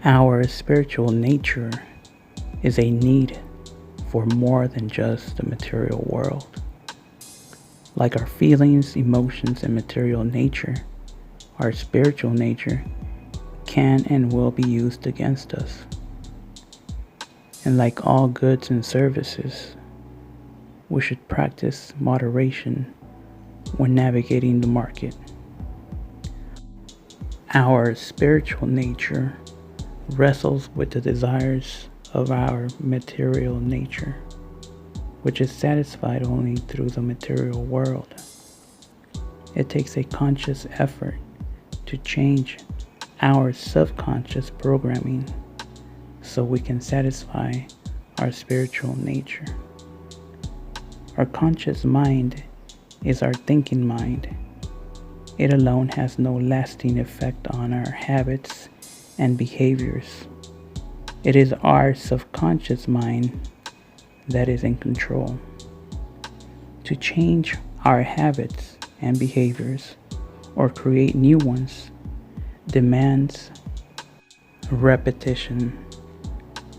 Our spiritual nature is a need for more than just the material world. Like our feelings, emotions, and material nature, our spiritual nature can and will be used against us. And like all goods and services, we should practice moderation when navigating the market. Our spiritual nature wrestles with the desires of our material nature, which is satisfied only through the material world. It takes a conscious effort to change our subconscious programming so we can satisfy our spiritual nature. Our conscious mind is our thinking mind. It alone has no lasting effect on our habits and behaviors. It is our subconscious mind that is in control. To change our habits and behaviors or create new ones demands repetition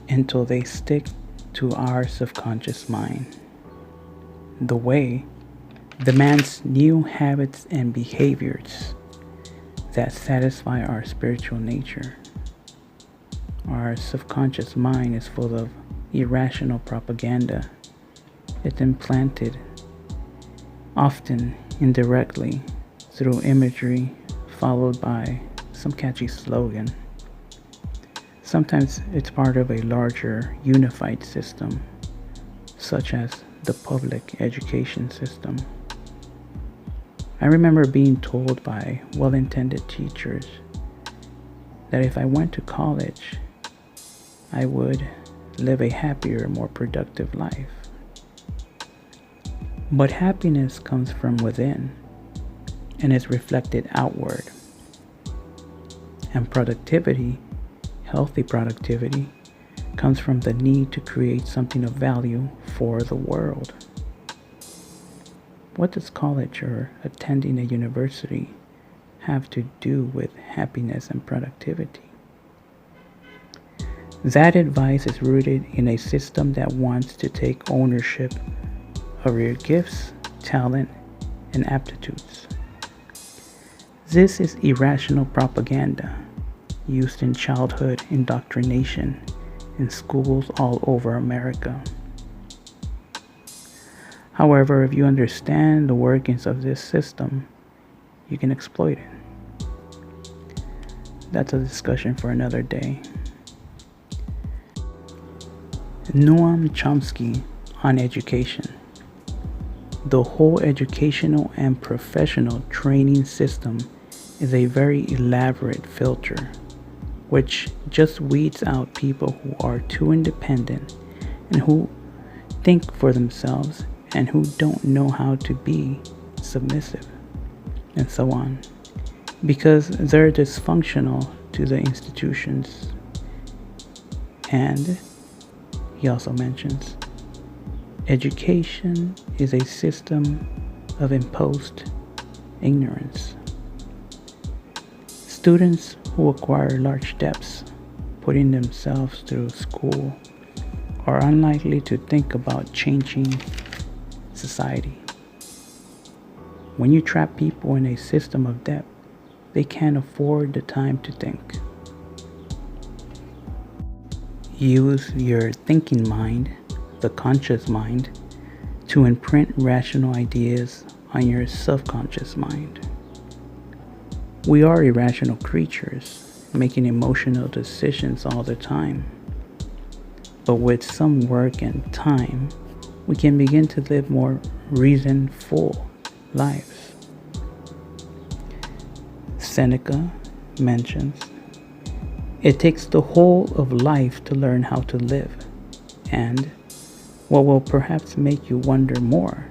until they stick to our subconscious mind. The way demands new habits and behaviors that satisfy our spiritual nature. Our subconscious mind is full of irrational propaganda. It's implanted, often indirectly, through imagery followed by some catchy slogan. Sometimes it's part of a larger unified system, such as the public education system. I remember being told by well-intended teachers that if I went to college, I would live a happier, more productive life. But happiness comes from within and is reflected outward. And productivity, healthy productivity, comes from the need to create something of value for the world. What does college or attending a university have to do with happiness and productivity? That advice is rooted in a system that wants to take ownership of your gifts, talent, and aptitudes. This is irrational propaganda used in childhood indoctrination in schools all over America. However, if you understand the workings of this system, you can exploit it. That's a discussion for another day. Noam Chomsky on education. The whole educational and professional training system is a very elaborate filter which just weeds out people who are too independent and who think for themselves and who don't know how to be submissive, and so on, because they're dysfunctional to the institutions. And he also mentions education is a system of imposed ignorance. Students who acquire large debts putting themselves through school are unlikely to think about changing society. When you trap people in a system of debt, they can't afford the time to think. Use your thinking mind, the conscious mind, to imprint rational ideas on your subconscious mind. We are irrational creatures, making emotional decisions all the time. But with some work and time, we can begin to live more reasonful lives. Seneca mentions, it takes the whole of life to learn how to live, and what will perhaps make you wonder more,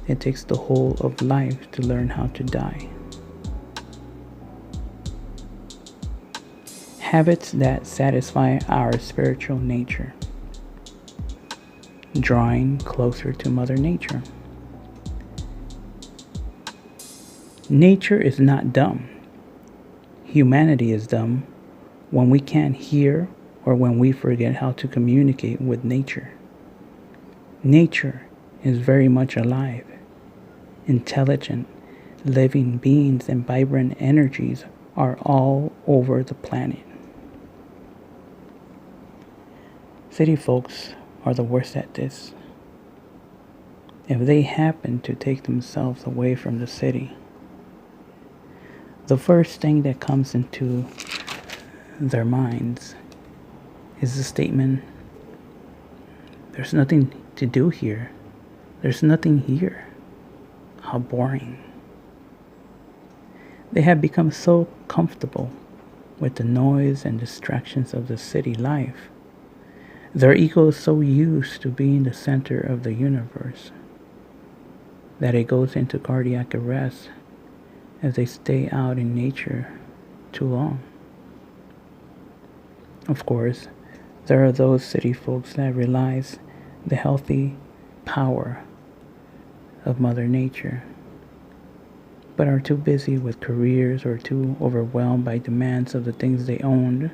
it takes the whole of life to learn how to die. Habits that satisfy our spiritual nature. Drawing closer to Mother Nature. Nature is not dumb. Humanity is dumb when we can't hear or when we forget how to communicate with nature. Nature is very much alive, intelligent, living beings and vibrant energies are all over the planet. City folks are the worst at this. If they happen to take themselves away from the city, the first thing that comes into their minds is the statement, there's nothing to do here. There's nothing here. How boring. They have become so comfortable with the noise and distractions of the city life. Their ego is so used to being the center of the universe that it goes into cardiac arrest as they stay out in nature too long. Of course, there are those city folks that realize the healthy power of Mother Nature, but are too busy with careers or too overwhelmed by demands of the things they owned,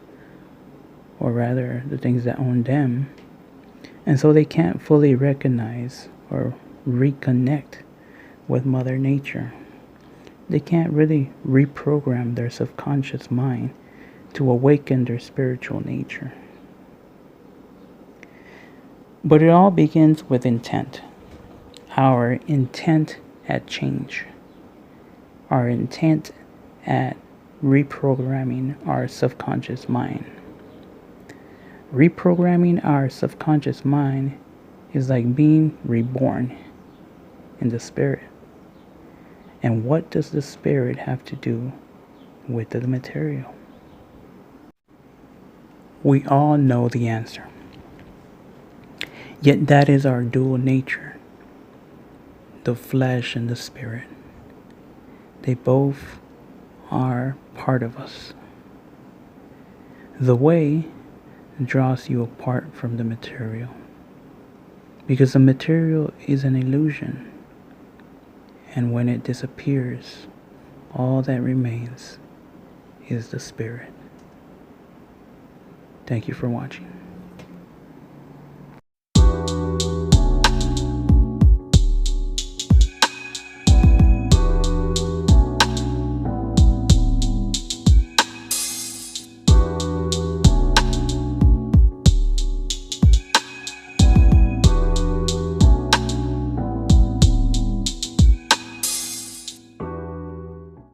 or rather the things that own them, and so they can't fully recognize or reconnect with Mother Nature. They can't really reprogram their subconscious mind to awaken their spiritual nature. But it all begins with intent. Our intent at change. Our intent at reprogramming our subconscious mind. Reprogramming our subconscious mind is like being reborn in the spirit. And what does the spirit have to do with the material? We all know the answer. Yet that is our dual nature, the flesh and the spirit. They both are part of us. The way draws you apart from the material, because the material is an illusion. And when it disappears, all that remains is the spirit. Thank you for watching.